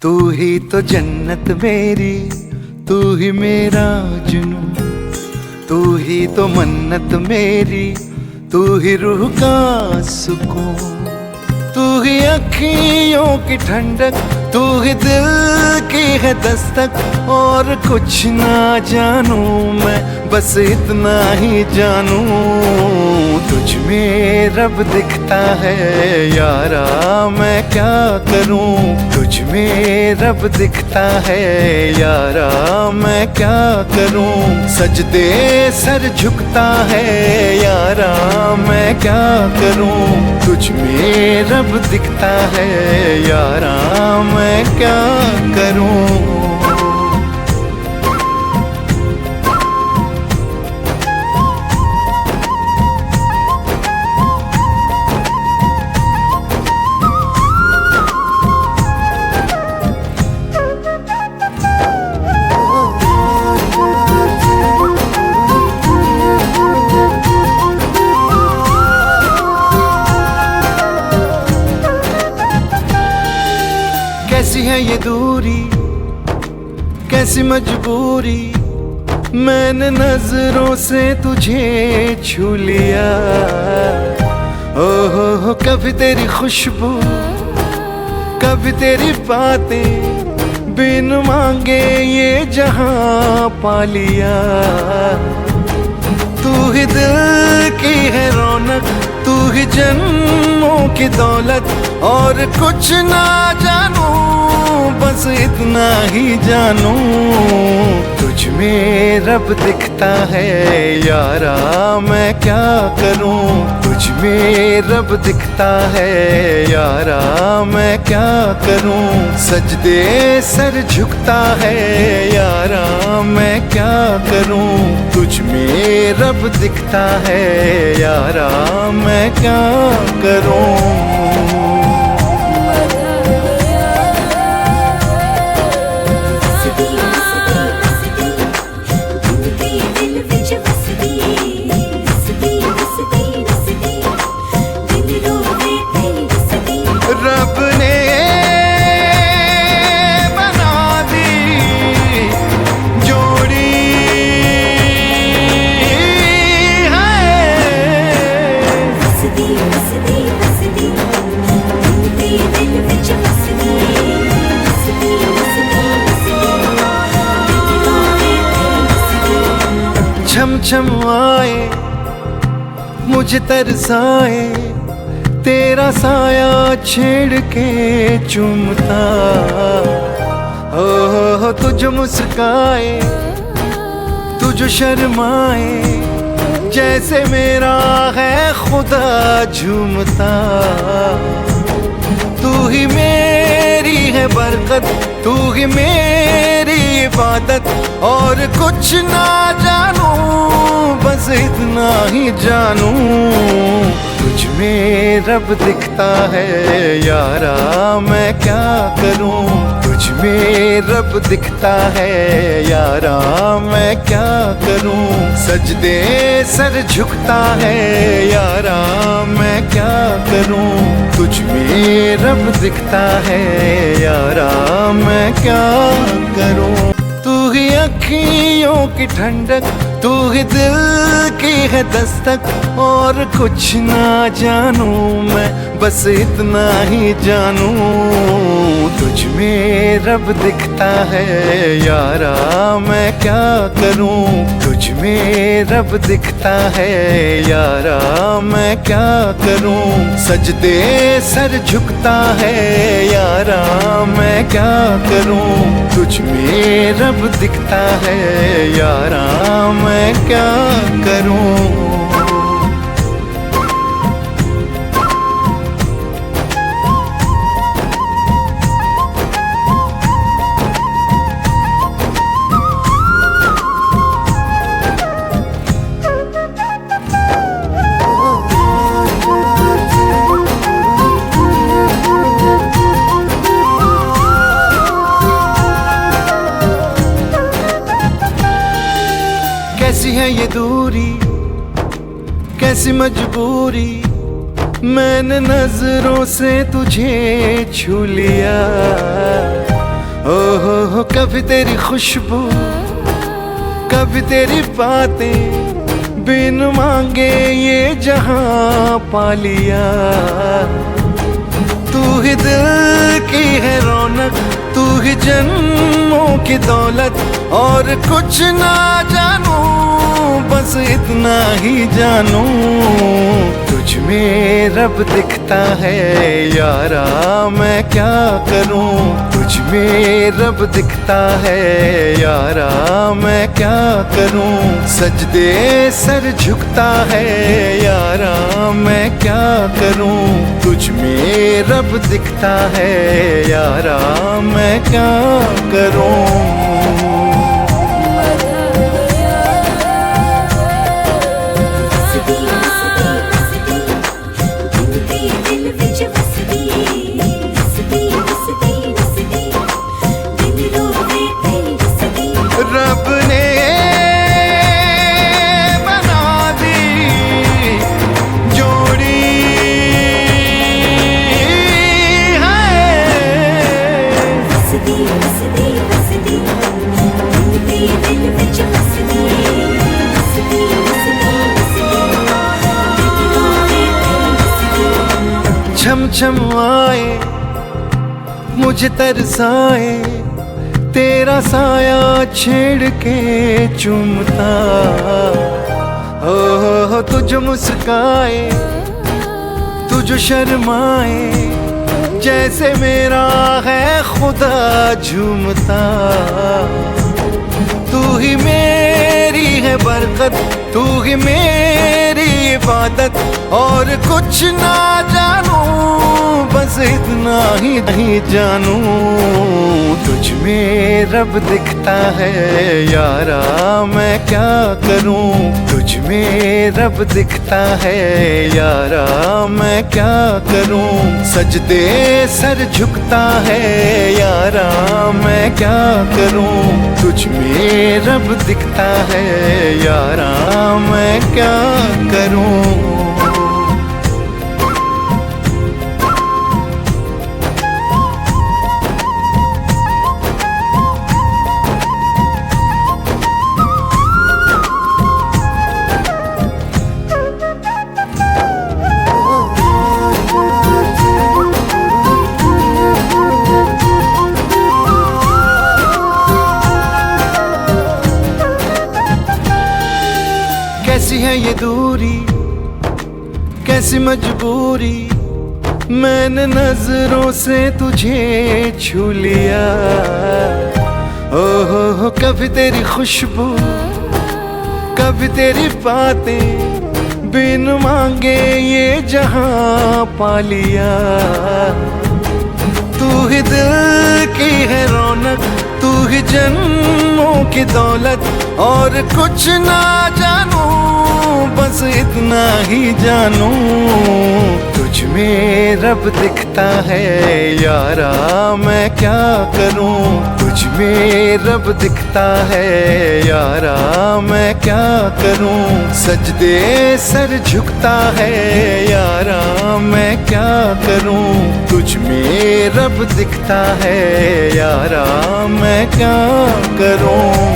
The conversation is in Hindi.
तू ही तो जन्नत मेरी, तू ही मेरा जुनू, तू ही तो मन्नत मेरी, तू ही रूह का सुकून, तू ही अखियों की ठंडक, तू ही दिल की है दस्तक। और कुछ ना जानू मैं, बस इतना ही जानू, तुझ में रब दिखता है यारा, मैं क्या करूं। तुझ में रब दिखता है यारा, मैं क्या करूं। सजदे सर झुकता है यारा, मैं क्या करूं। तुझ में रब दिखता है यारा, मैं क्या करूं। कैसी है ये दूरी, कैसी मजबूरी, मैंने नजरों से तुझे छू लिया। ओहो कभी तेरी खुशबू, कभी तेरी बातें, बिन मांगे ये जहां पा लिया। तू ही दिल की है रौनक, तू ही जन्मों की दौलत। और कुछ ना जानू, बस इतना ही जानू, तुझ में रब दिखता है यारा, मैं क्या करूं। तुझ में रब दिखता है यारा, मैं क्या करूं। सजदे सर झुकता है यारा, मैं क्या करूं। तुझ में रब दिखता है यारा, मैं क्या करूं। रब ने बना दी जोड़ी है। छम छम आए मुझे तरसाए, तेरा साया छेड़ के चूमता। ओह तुझ मुस्काए, तुझ शर्माए, जैसे मेरा है खुदा झूमता। तू ही मेरी है बरकत, तू ही मेरी इबादत। और कुछ ना जानू, बस इतना ही जानू, तुझ में रब दिखता है यारा, मैं क्या करूं। तुझ में रब दिखता है यारा, मैं क्या करूं। सजदे सर झुकता है यारा, मैं क्या करूं। तुझ में रब दिखता है यारा, मैं क्या करूं। तू ही अखियों की ठंडक, तू ही दिल की है दस्तक। और कुछ ना जानू मैं, बस इतना ही जानू, तुझ में रब दिखता है यारा, मैं क्या करूं। तुझ में रब दिखता है यारा, मैं क्या करूं। सजदे सर झुकता है यारा, मैं क्या करूं। तुझ में रब दिखता है यारा, मैं क्या करूं। कैसी है ये दूरी, कैसी मजबूरी, मैंने नजरों से तुझे छू लिया। हो कभी तेरी खुशबू, कभी तेरी बातें, बिन मांगे ये जहां पा लिया। तू ही दिल की है रौनक, तू ही जन्मों की दौलत, और कुछ ना जानू बस इतना ही जानू, तुझ में रब दिखता है यारा मैं क्या करूं। तुझ में रब दिखता है यारा मैं क्या करूं। सजदे सर झुकता है यारा मैं क्या करूं। तुझ में रब दिखता है यारा मैं क्या करूं। रब ने बना दी जोड़ी छम छम आए मुझे तरसाए, तेरा साया छेड़ के चूमता। हो तुझ मुस्काए, तुझ शर्माए, जैसे मेरा है खुदा झूमता। तू ही मेरी है बरकत, तू ही मेरी इबादत, और कुछ ना जानू बस इतना ही नहीं जानू। तुझ में रब दिखता है यारा मैं क्या करूं। तुझ में रब दिखता है यारा मैं क्या करूं। सजदे सर झुकता है यारा मैं क्या करूं। तुझ में रब दिखता है यारा मैं क्या करूं। कैसी है ये दूरी, कैसी मजबूरी, मैंने नजरों से तुझे छू लिया। हो कभी तेरी खुशबू, कभी तेरी बातें, बिन मांगे ये जहां पा लिया। तू ही दिल की है रौनक, तू ही जन्मों की दौलत, और कुछ ना जानू बस इतना ही जानू। तुझ में रब दिखता है यारा मैं क्या करूं। तुझ में रब दिखता है यारा मैं क्या करूं। सजदे सर झुकता है यारा मैं क्या करूं। तुझ में रब दिखता है यारा मैं क्या करूं।